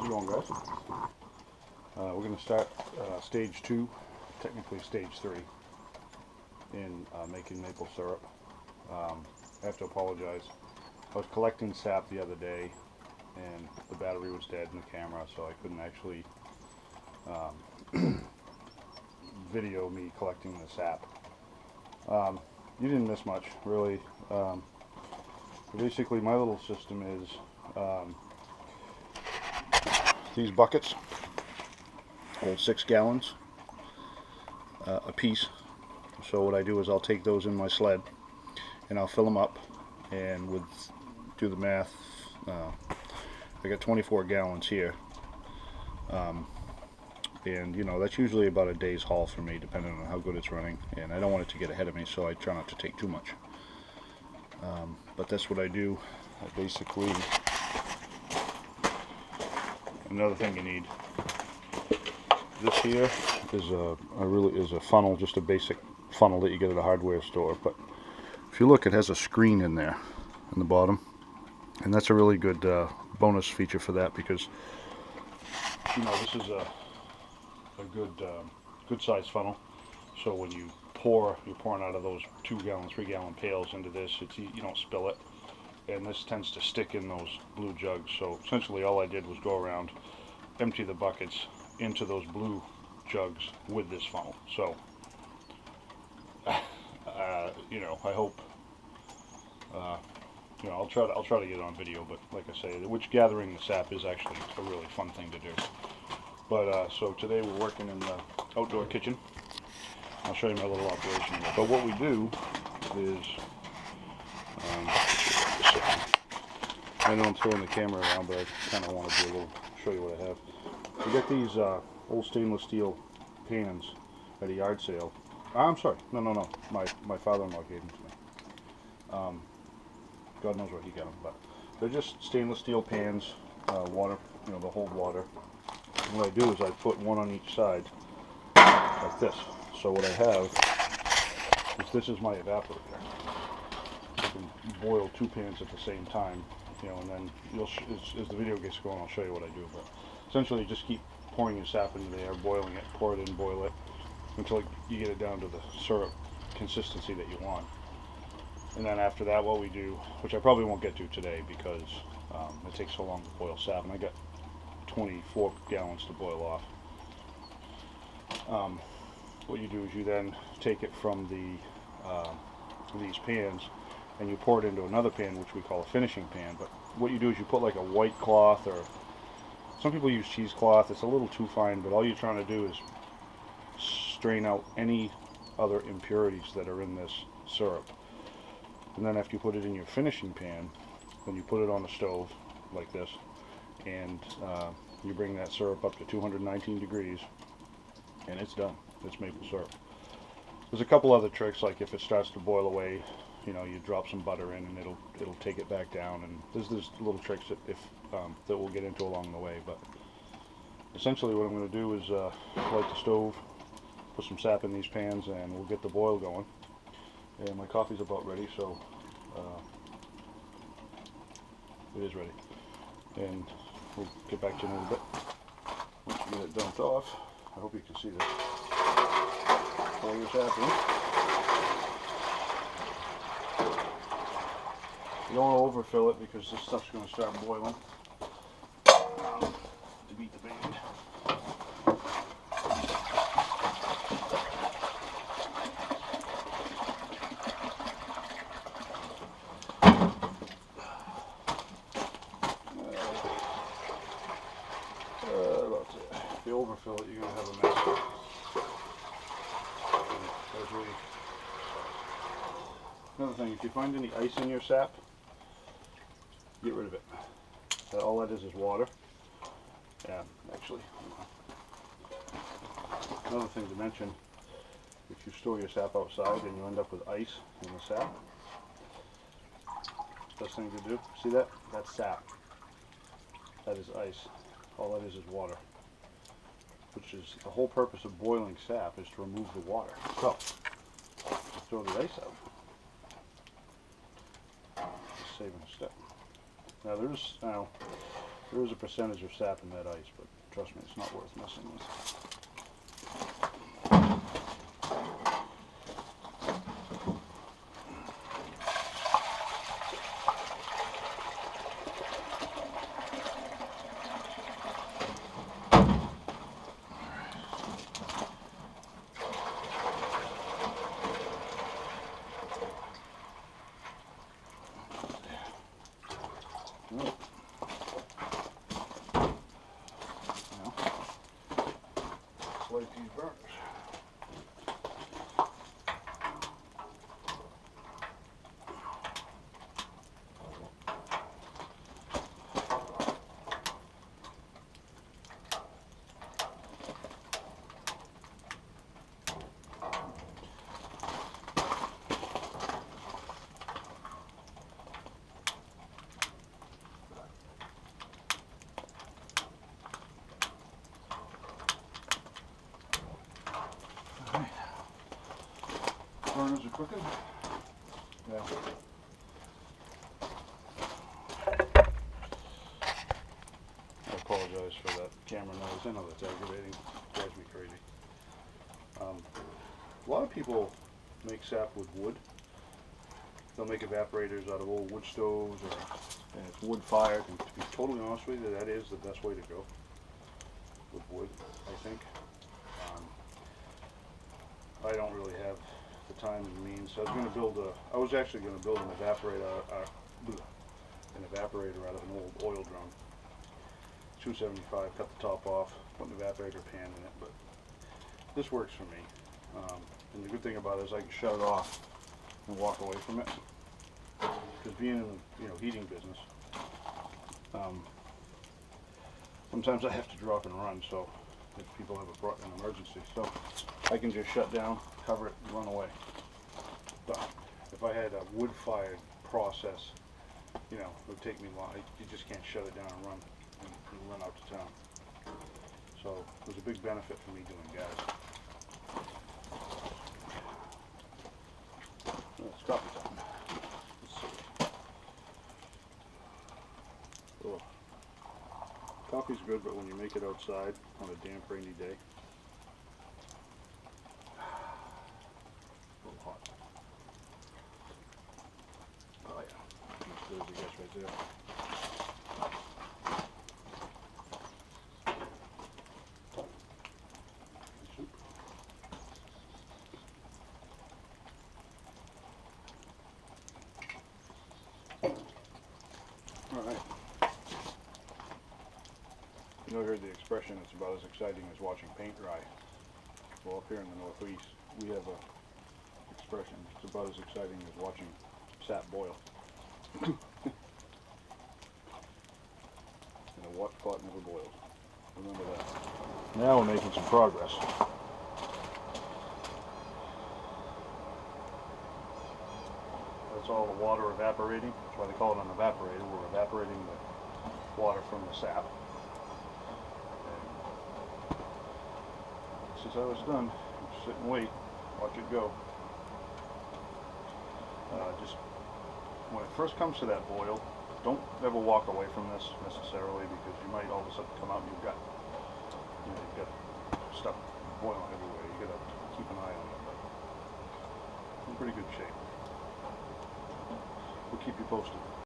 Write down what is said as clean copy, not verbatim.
you going, guys? We're going to start stage 2, technically stage 3, in making maple syrup. I have to apologize. I was collecting sap the other day, and the battery was dead in the camera, so I couldn't actually video me collecting the sap. You didn't miss much, really. Basically, my little system is these buckets hold 6 gallons a piece. So what I do is I'll take those in my sled and I'll fill them up, and do the math. I got 24 gallons here, and you know, that's usually about a day's haul for me, depending on how good it's running, and I don't want it to get ahead of me, so I try not to take too much. But that's what I do. I basically, another thing you need, this here is a funnel, just a basic funnel that you get at a hardware store. But if you look, it has a screen in there in the bottom, and that's a really good bonus feature for that, because you know, this is a good sized funnel. So when you pour, you're pouring out of those 2-gallon, 3-gallon pails into this. You don't spill it, and this tends to stick in those blue jugs. So essentially, all I did was go around, empty the buckets into those blue jugs with this funnel. So you know, I hope you know, I'll try to get it on video. But like I say, which gathering the sap is actually a really fun thing to do. But so today we're working in the outdoor kitchen. I'll show you my little operation here. But what we do is, I know I'm throwing the camera around, but I kind of want to do a little, show you what I have. We get these old stainless steel pans at a yard sale. I'm sorry, no. My father-in-law gave them to me. God knows where he got them, but they're just stainless steel pans, water, you know, they hold water. And what I do is I put one on each side, like this. So what I have is, this is my evaporator. I can boil 2 pans at the same time, you know, and then as the video gets going, I'll show you what I do. But essentially, just keep pouring your sap into there, boiling it, pour it in, boil it, until you get it down to the syrup consistency that you want. And then after that, what we do, which I probably won't get to today because it takes so long to boil sap, and I got 24 gallons to boil off. What you do is you then take it from these pans and you pour it into another pan, which we call a finishing pan. But what you do is you put like a white cloth, or some people use cheesecloth. It's a little too fine, but all you're trying to do is strain out any other impurities that are in this syrup. And then after you put it in your finishing pan, then you put it on the stove like this, and you bring that syrup up to 219 degrees, and it's done. It's maple syrup. There's a couple other tricks, like if it starts to boil away, you know, you drop some butter in and it'll take it back down, and there's little tricks that that we'll get into along the way. But essentially what I'm going to do is light the stove, put some sap in these pans, and we'll get the boil going. And my coffee's about ready, so it is ready. And we'll get back to you in a little bit once we get it dumped off. I hope you can see this. Pour your sap in. You don't want to overfill it because this stuff's going to start boiling to beat the band. If you overfill it, you're going to have a mess. Another thing, if you find any ice in your sap, get rid of it. All that is water. Yeah, actually. Another thing to mention, if you store your sap outside and you end up with ice in the sap, best thing to do, see that? That's sap. That is ice. All that is water. Which is the whole purpose of boiling sap, is to remove the water. So, let's throw the ice out. Just saving a step. Now There is a percentage of sap in that ice, but trust me, it's not worth messing with. Light these burners. Burners are cooking. Yeah. I apologize for that camera noise. I know that's aggravating. It drives me crazy. A lot of people make sap with wood. They'll make evaporators out of old wood stoves, and it's wood fired. And to be totally honest with you, that is the best way to go with wood, I think. I don't really have the time and means. So I was actually going to build an evaporator out of an old oil drum. 275, cut the top off, put an evaporator pan in it, but this works for me. And the good thing about it is I can shut it off and walk away from it. Because being in the heating business, sometimes I have to drop and run, so if people have an emergency, so I can just shut down, cover it, and run away. But if I had a wood-fired process, it would take me long. You just can't shut it down and run out to town. So there's a big benefit for me doing gas. It's coffee time. Let's see. Oh. Coffee's good, but when you make it outside on a damp, rainy day, a little hot. Oh yeah, as good as it gets right there. Soup. All right. You know, I heard the expression, it's about as exciting as watching paint dry. Well, up here in the Northeast, we have a expression, it's about as exciting as watching sap boil. And a what pot never boils. Remember that. Now we're making some progress. That's all the water evaporating. That's why they call it an evaporator. We're evaporating the water from the sap. This is how it's done. Just sit and wait, watch it go. Just when it first comes to that boil, don't ever walk away from this necessarily, because you might all of a sudden come out and you've got stuff boiling everywhere. You got to keep an eye on it. But it's in pretty good shape. We'll keep you posted.